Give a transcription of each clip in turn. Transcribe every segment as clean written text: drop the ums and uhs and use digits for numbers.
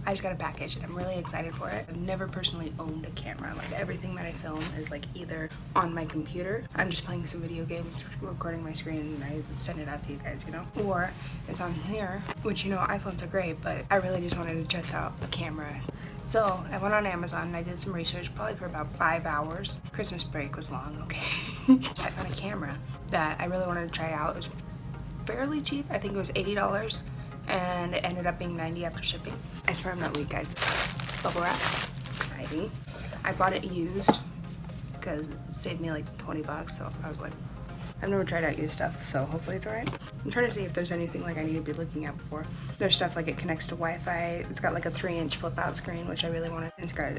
I just got a package and I'm really excited for it. I've never personally owned a camera. Like everything that I film is like either on my computer, I'm just playing some video games, recording my screen, and I send it out to you guys, you know? Or it's on here, which, you know, iPhones are great, but I really just wanted to test out a camera. So I went on Amazon and I did some research, probably for about 5 hours. Christmas break was long, okay? I found a camera that I really wanted to try out. It was fairly cheap. I think it was $80. And it ended up being $90 after shipping. I swear I'm not weak, guys. Bubble wrap, exciting. I bought it used because it saved me like 20 bucks, so I was like, I've never tried out used stuff, so hopefully it's alright. I'm trying to see if there's anything like I need to be looking at before. There's stuff like it connects to Wi-Fi. It's got like a 3-inch flip out screen, which I really wanted. It's got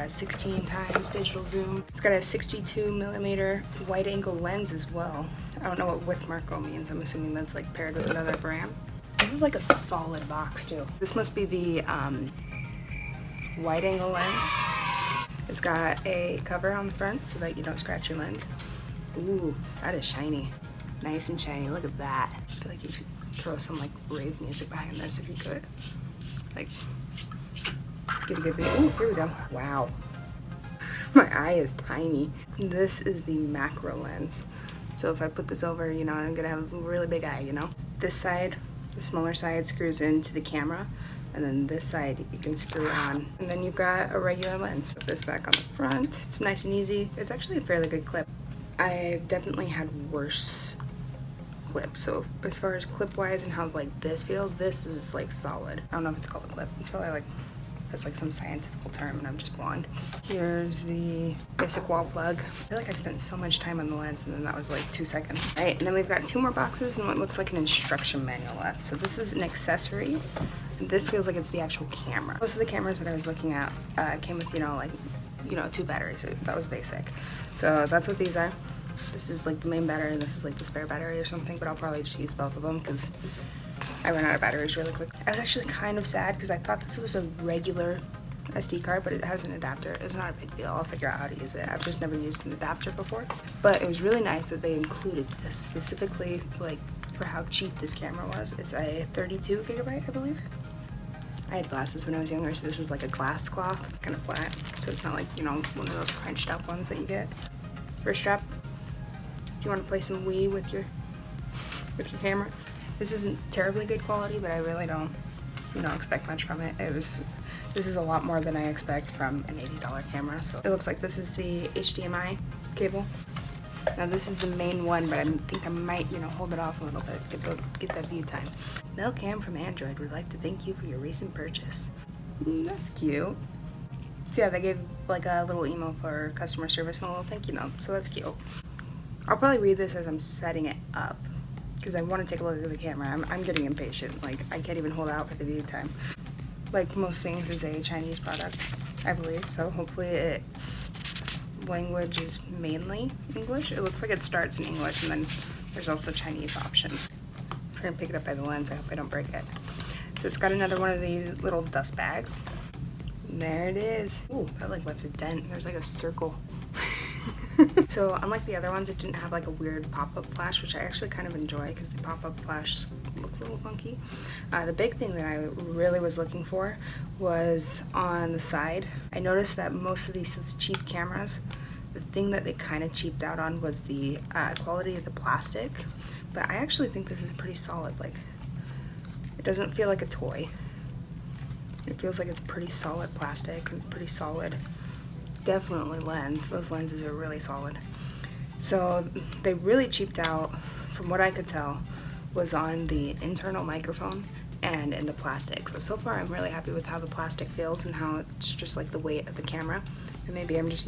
16 times digital zoom. It's got a 62mm wide angle lens as well. I don't know what with Marco means. I'm assuming that's like paired with another brand. This is like a solid box too. This must be the wide angle lens. It's got a cover on the front so that you don't scratch your lens. Ooh, that is shiny. Nice and shiny, look at that. I feel like you should throw some like rave music behind this if you could. Like, get a good video. Ooh, here we go. Wow. My eye is tiny. This is the macro lens. So if I put this over, you know, I'm gonna have a really big eye, you know? This side, the smaller side, screws into the camera, and then this side you can screw on. And then you've got a regular lens. Put this back on the front. It's nice and easy. It's actually a fairly good clip. I've definitely had worse clips. So as far as clip wise and how like this feels, this is like solid. I don't know if it's called a clip. It's probably like, that's like some scientific term and I'm just blonde. Here's the basic wall plug. I feel like I spent so much time on the lens and then that was like 2 seconds. All right, and then we've got 2 more boxes and what looks like an instruction manual left. So this is an accessory. This feels like it's the actual camera. Most of the cameras that I was looking at came with, you know, like, 2 batteries. So that was basic. So that's what these are. This is like the main battery and this is like the spare battery or something, but I'll probably just use both of them because I ran out of batteries really quick. I was actually kind of sad because I thought this was a regular SD card, but it has an adapter. It's not a big deal. I'll figure out how to use it. I've just never used an adapter before. But it was really nice that they included this specifically like for how cheap this camera was. It's a 32 gigabyte, I believe. I had glasses when I was younger, so this was like a glass cloth, kind of flat. So it's not like, you know, one of those crunched up ones that you get. Wrist strap. If you want to play some Wii with your camera. This isn't terribly good quality, but I really don't, expect much from it. This is a lot more than I expect from an $80 camera. So it looks like this is the HDMI cable. Now this is the main one, but I think I might, hold it off a little bit, get that view time. Melcam from Android would like to thank you for your recent purchase. That's cute. So yeah, they gave like a little email for customer service and a little thank you note, so that's cute. I'll probably read this as I'm setting it up because I want to take a look at the camera. I'm getting impatient. Like, I can't even hold out for the view time. Like most things is a Chinese product, I believe, so hopefully its language is mainly English. It looks like it starts in English and then there's also Chinese options. I'm trying to pick it up by the lens. I hope I don't break it. So it's got another one of these little dust bags. And there it is. Ooh, that like left a dent. There's like a circle. So unlike the other ones, it didn't have like a weird pop-up flash, which I actually kind of enjoy because the pop-up flash looks a little funky. The big thing that I really was looking for was on the side. I noticed that most of these cheap cameras, the thing that they kind of cheaped out on was the quality of the plastic, but I actually think this is pretty solid. Like, it doesn't feel like a toy. It feels like it's pretty solid plastic and pretty solid. Definitely lens. Those lenses are really solid. So they really cheaped out, from what I could tell, was on the internal microphone and in the plastic. So far I'm really happy with how the plastic feels and how it's just like the weight of the camera. And maybe I'm just,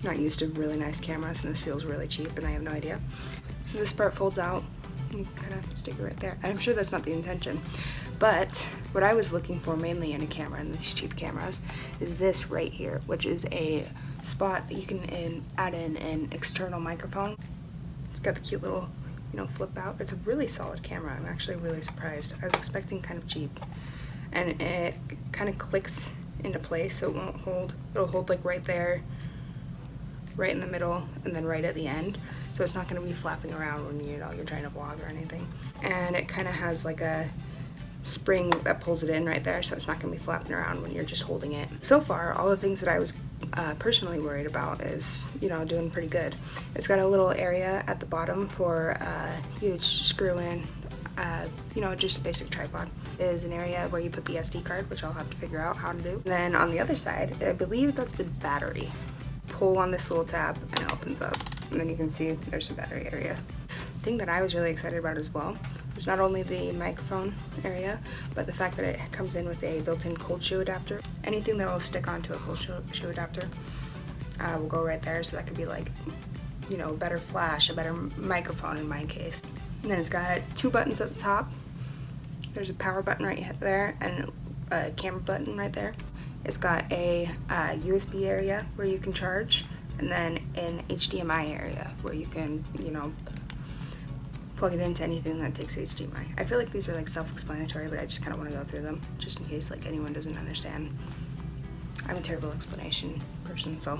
not used to really nice cameras and this feels really cheap and I have no idea. So this part folds out. You kind of stick it right there. I'm sure that's not the intention. But what I was looking for mainly in a camera, in these cheap cameras, is this right here, which is a spot that you can add in an external microphone. It's got the cute little, flip out. It's a really solid camera. I'm actually really surprised. I was expecting kind of cheap. And it kind of clicks into place, so it won't hold. It'll hold like right there, right in the middle, and then right at the end. So it's not going to be flapping around when you're trying to vlog or anything. And it kind of has like a spring that pulls it in right there, so it's not going to be flapping around when you're just holding it. So far, all the things that I was personally worried about is, you know, doing pretty good. It's got a little area at the bottom for you to screw in, you know, just a basic tripod. Is an area where you put the SD card, which I'll have to figure out how to do. And then on the other side, I believe that's the battery. Pull on this little tab and it opens up. And then you can see there's the battery area. The thing that I was really excited about as well was not only the microphone area, but the fact that it comes in with a built-in cold shoe adapter. Anything that will stick onto a cold shoe adapter will go right there, so that could be like, you know, better flash, a better microphone in my case. And then it's got 2 buttons at the top. There's a power button right there and a camera button right there. It's got a USB area where you can charge, and then an HDMI area where you can, you know, plug it into anything that takes HDMI. I feel like these are like self-explanatory, but I just kind of want to go through them just in case like anyone doesn't understand. I'm a terrible explanation person, so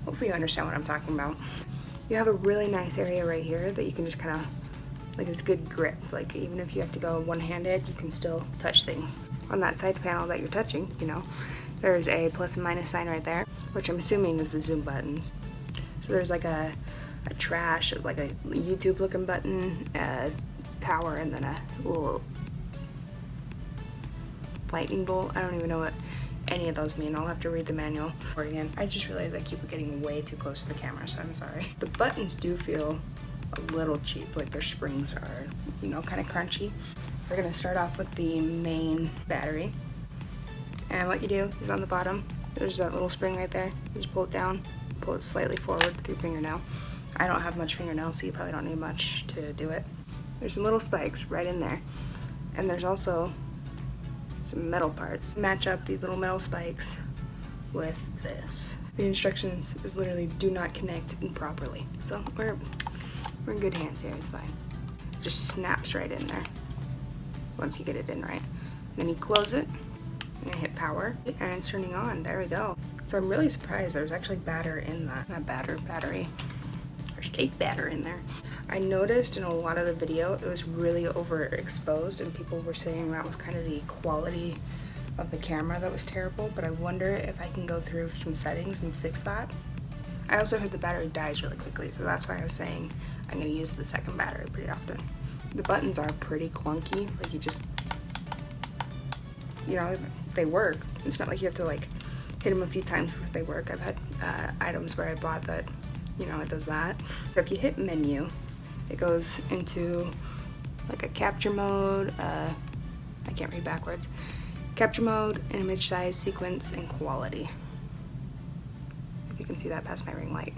hopefully you understand what I'm talking about. You have a really nice area right here that you can just kind of, like, it's good grip. Like, even if you have to go one-handed, you can still touch things. On that side panel that you're touching, you know, there's a plus and minus sign right there, which I'm assuming is the zoom buttons. So there's like a trash, like a YouTube looking button, power, and then a little lightning bolt. I don't even know what any of those mean. I'll have to read the manual. Or again, I just realized I keep getting way too close to the camera, so I'm sorry. The buttons do feel a little cheap, like their springs are, you know, kind of crunchy. We're gonna start off with the main battery. And what you do is on the bottom, there's that little spring right there. You just pull it down, pull it slightly forward with your fingernail. I don't have much fingernails, so you probably don't need much to do it. There's some little spikes right in there. And there's also some metal parts. Match up the little metal spikes with this. The instructions is literally do not connect improperly. So we're in good hands here, it's fine. It just snaps right in there once you get it in right. Then you close it and hit power and it's turning on. There we go. So I'm really surprised there's actually batter in that. Not battery. There's cake batter in there. I noticed in a lot of the video it was really overexposed and people were saying that was kind of the quality of the camera that was terrible, but I wonder if I can go through some settings and fix that. I also heard the battery dies really quickly, so that's why I was saying I'm going to use the second battery pretty often. The buttons are pretty clunky, like you just, you know, they work. It's not like you have to like hit them a few times before they work. I've had items where I bought that, you know, it does that. So if you hit menu, it goes into like a capture mode, I can't read backwards. Capture mode, image size, sequence, and quality. If you can see that past my ring light.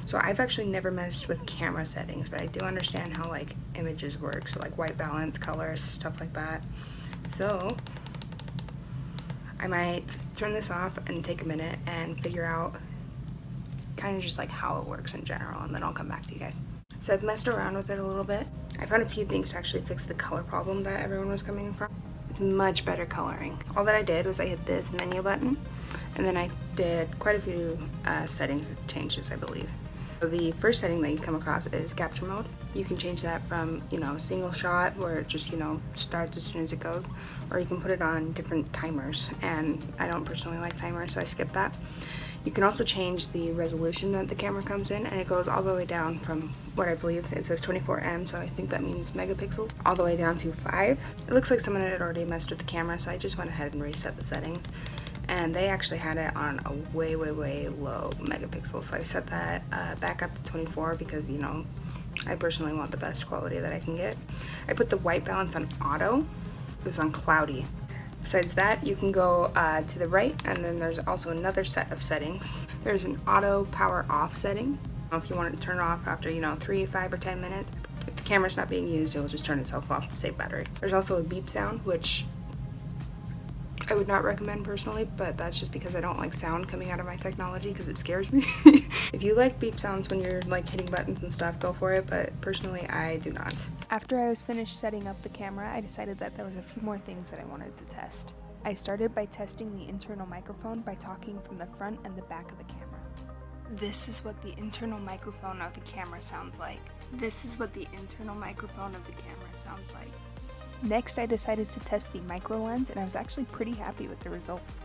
So I've actually never messed with camera settings, but I do understand how like images work. So like white balance, colors, stuff like that. So I might turn this off and take a minute and figure out kind of just like how it works in general, and then I'll come back to you guys. So I've messed around with it a little bit. I found a few things to actually fix the color problem that everyone was coming from. It's much better coloring. All that I did was I hit this menu button, and then I did quite a few settings changes, I believe. So the first setting that you come across is capture mode. You can change that from, you know, single shot where it just, you know, starts as soon as it goes, or you can put it on different timers, and I don't personally like timers, so I skip that. You can also change the resolution that the camera comes in, and it goes all the way down from what I believe it says 24M, so I think that means megapixels, all the way down to 5. It looks like someone had already messed with the camera, so I just went ahead and reset the settings. And they actually had it on a way low megapixel, so I set that back up to 24 because, you know, I personally want the best quality that I can get. I put the white balance on auto. It was on cloudy. Besides that, you can go to the right, and then there's also another set of settings. There's an auto power off setting. If you want it to turn off after, you know, 3, 5, or 10 minutes, if the camera's not being used, it will just turn itself off to save battery. There's also a beep sound, which I would not recommend personally, but that's just because I don't like sound coming out of my technology because it scares me. If you like beep sounds when you're like hitting buttons and stuff, go for it, but personally I do not. After I was finished setting up the camera, I decided that there was a few more things that I wanted to test. I started by testing the internal microphone by talking from the front and the back of the camera. This is what the internal microphone of the camera sounds like. This is what the internal microphone of the camera sounds like. Next, I decided to test the micro lens, and I was actually pretty happy with the results.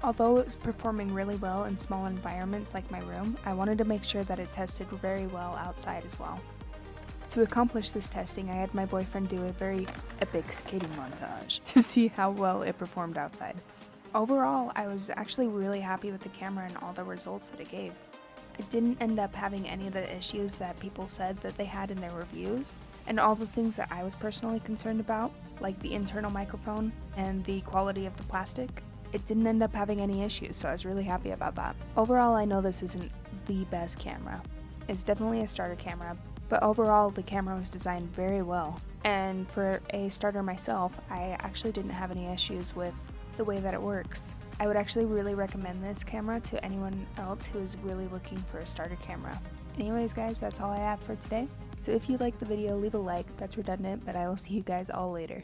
Although it was performing really well in small environments like my room, I wanted to make sure that it tested very well outside as well. To accomplish this testing, I had my boyfriend do a very epic skating montage to see how well it performed outside. Overall, I was actually really happy with the camera and all the results that it gave. It didn't end up having any of the issues that people said that they had in their reviews, and all the things that I was personally concerned about, like the internal microphone and the quality of the plastic, it didn't end up having any issues, so I was really happy about that. Overall, I know this isn't the best camera. It's definitely a starter camera, but overall the camera was designed very well. And for a starter myself, I actually didn't have any issues with the way that it works. I would actually really recommend this camera to anyone else who is really looking for a starter camera. Anyways guys, that's all I have for today. So if you liked the video, leave a like. That's redundant, but I will see you guys all later.